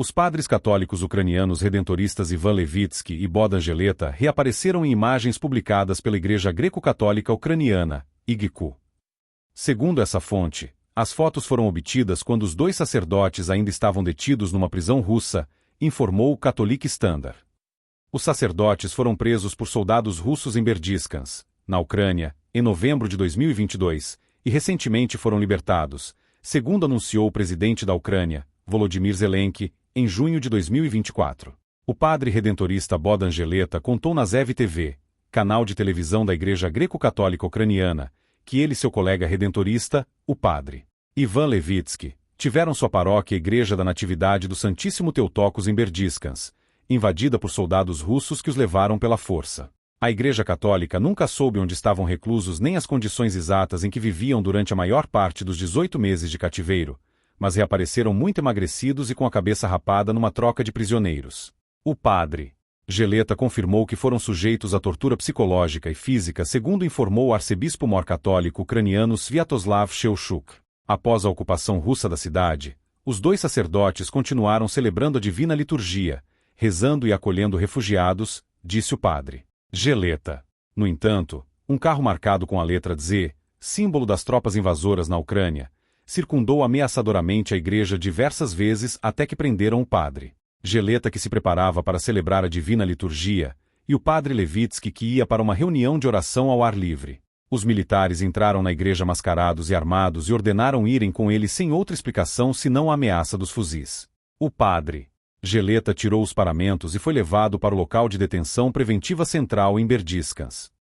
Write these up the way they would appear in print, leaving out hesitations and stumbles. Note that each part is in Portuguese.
Os padres católicos ucranianos redentoristas Ivan Levitsky e Bohdan Geleta reapareceram em imagens publicadas pela Igreja Greco-Católica Ucraniana, IGCU. Segundo essa fonte, as fotos foram obtidas quando os dois sacerdotes ainda estavam detidos numa prisão russa, informou o Catholic Standard. Os sacerdotes foram presos por soldados russos em Berdiansk, na Ucrânia, em novembro de 2022, e recentemente foram libertados, segundo anunciou o presidente da Ucrânia, Volodymyr Zelensky, em junho de 2024. O padre redentorista Bohdan Geleta contou na ZEV TV, canal de televisão da Igreja Greco-Católica Ucraniana, que ele e seu colega redentorista, o padre Ivan Levitsky, tiveram sua paróquia Igreja da Natividade do Santíssimo Teotocos em Berdiansk, invadida por soldados russos que os levaram pela força. A Igreja Católica nunca soube onde estavam reclusos nem as condições exatas em que viviam durante a maior parte dos 18 meses de cativeiro, mas reapareceram muito emagrecidos e com a cabeça rapada numa troca de prisioneiros. O padre Geleta confirmou que foram sujeitos à tortura psicológica e física, segundo informou o arcebispo-mor católico ucraniano Sviatoslav Shevchuk. Após a ocupação russa da cidade, os dois sacerdotes continuaram celebrando a divina liturgia, rezando e acolhendo refugiados, disse o padre Geleta. No entanto, um carro marcado com a letra Z, símbolo das tropas invasoras na Ucrânia, circundou ameaçadoramente a igreja diversas vezes até que prenderam o padre Geleta, que se preparava para celebrar a divina liturgia, e o padre Levitsky, que ia para uma reunião de oração ao ar livre. Os militares entraram na igreja mascarados e armados e ordenaram irem com ele sem outra explicação senão a ameaça dos fuzis. O padre Geleta tirou os paramentos e foi levado para o local de detenção preventiva central em Berdiansk.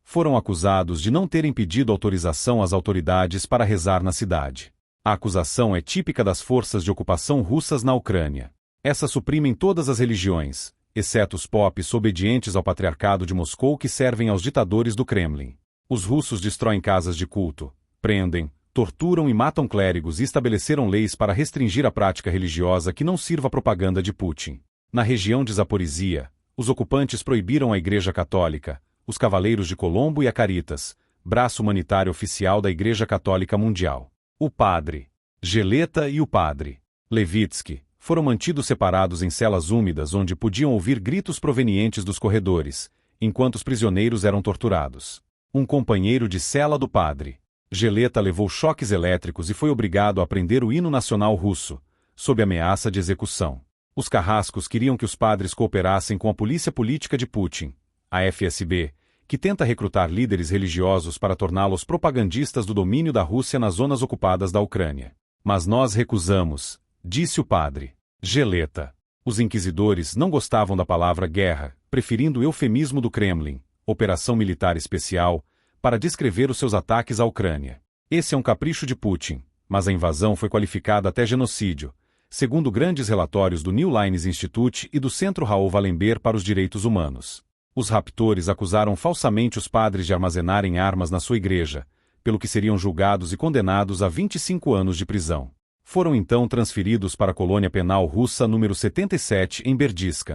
Foram acusados de não terem pedido autorização às autoridades para rezar na cidade. A acusação é típica das forças de ocupação russas na Ucrânia. Essas suprimem todas as religiões, exceto os popes obedientes ao patriarcado de Moscou que servem aos ditadores do Kremlin. Os russos destroem casas de culto, prendem, torturam e matam clérigos e estabeleceram leis para restringir a prática religiosa que não sirva à propaganda de Putin. Na região de Zaporizhia, os ocupantes proibiram a Igreja Católica, os Cavaleiros de Colombo e a Caritas, braço humanitário oficial da Igreja Católica Mundial. O padre Geleta e o padre Levitsky foram mantidos separados em celas úmidas onde podiam ouvir gritos provenientes dos corredores, enquanto os prisioneiros eram torturados. Um companheiro de cela do padre Geleta levou choques elétricos e foi obrigado a aprender o hino nacional russo, sob ameaça de execução. Os carrascos queriam que os padres cooperassem com a polícia política de Putin, a FSB, que tenta recrutar líderes religiosos para torná-los propagandistas do domínio da Rússia nas zonas ocupadas da Ucrânia. Mas nós recusamos, disse o padre Geleta. Os inquisidores não gostavam da palavra guerra, preferindo o eufemismo do Kremlin, operação militar especial, para descrever os seus ataques à Ucrânia. Esse é um capricho de Putin, mas a invasão foi qualificada até genocídio, segundo grandes relatórios do New Lines Institute e do Centro Raoul Wallenberg para os Direitos Humanos. Os raptores acusaram falsamente os padres de armazenarem armas na sua igreja, pelo que seriam julgados e condenados a 25 anos de prisão. Foram então transferidos para a colônia penal russa número 77 em Berdiansk.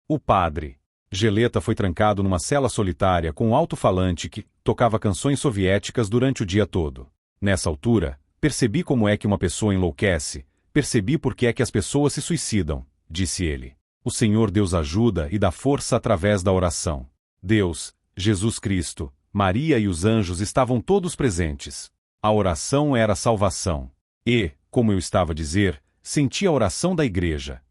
O padre Geleta foi trancado numa cela solitária com um alto-falante que tocava canções soviéticas durante o dia todo. Nessa altura, percebi como é que uma pessoa enlouquece, percebi por que é que as pessoas se suicidam, disse ele. O Senhor Deus ajuda e dá força através da oração. Deus, Jesus Cristo, Maria e os anjos estavam todos presentes. A oração era a salvação. E, como eu estava a dizer, senti a oração da igreja.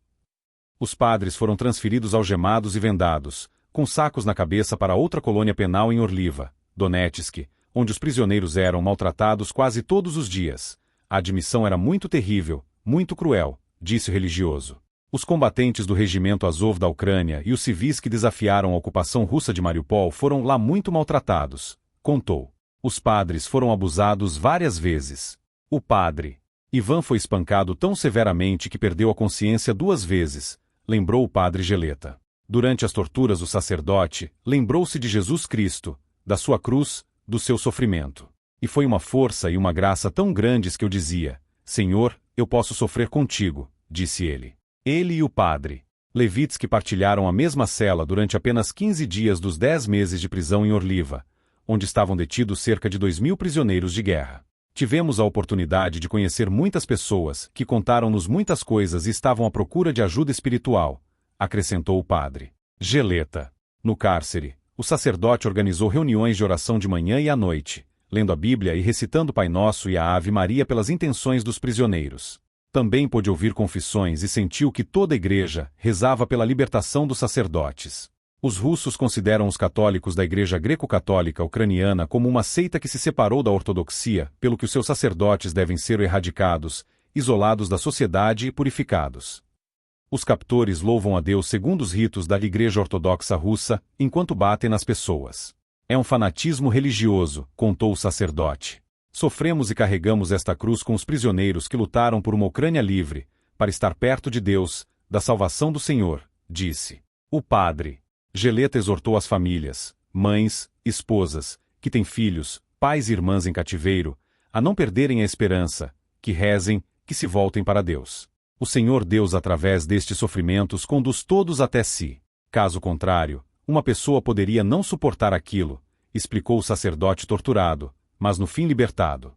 Os padres foram transferidos algemados e vendados, com sacos na cabeça para outra colônia penal em Orliva, Donetsk, onde os prisioneiros eram maltratados quase todos os dias. A admissão era muito terrível, muito cruel, disse o religioso. Os combatentes do regimento Azov da Ucrânia e os civis que desafiaram a ocupação russa de Mariupol foram lá muito maltratados, contou. Os padres foram abusados várias vezes. O padre Ivan foi espancado tão severamente que perdeu a consciência 2 vezes, lembrou o padre Geleta. Durante as torturas o sacerdote lembrou-se de Jesus Cristo, da sua cruz, do seu sofrimento. E foi uma força e uma graça tão grandes que eu dizia, Senhor, eu posso sofrer contigo, disse ele. Ele e o padre Levitsky partilharam a mesma cela durante apenas 15 dias dos 10 meses de prisão em Orliva, onde estavam detidos cerca de 2.000 prisioneiros de guerra. Tivemos a oportunidade de conhecer muitas pessoas que contaram-nos muitas coisas e estavam à procura de ajuda espiritual, acrescentou o padre Geleta. No cárcere, o sacerdote organizou reuniões de oração de manhã e à noite, lendo a Bíblia e recitando o Pai Nosso e a Ave Maria pelas intenções dos prisioneiros. Também pôde ouvir confissões e sentiu que toda a igreja rezava pela libertação dos sacerdotes. Os russos consideram os católicos da Igreja Greco-Católica Ucraniana como uma seita que se separou da ortodoxia, pelo que os seus sacerdotes devem ser erradicados, isolados da sociedade e purificados. Os captores louvam a Deus segundo os ritos da Igreja Ortodoxa Russa, enquanto batem nas pessoas. É um fanatismo religioso, contou o sacerdote. Sofremos e carregamos esta cruz com os prisioneiros que lutaram por uma Ucrânia livre, para estar perto de Deus, da salvação do Senhor, disse. O padre Geleta exortou as famílias, mães, esposas, que têm filhos, pais e irmãs em cativeiro, a não perderem a esperança, que rezem, que se voltem para Deus. O Senhor Deus, através destes sofrimentos, conduz todos até si. Caso contrário, uma pessoa poderia não suportar aquilo, explicou o sacerdote torturado, mas no fim libertado.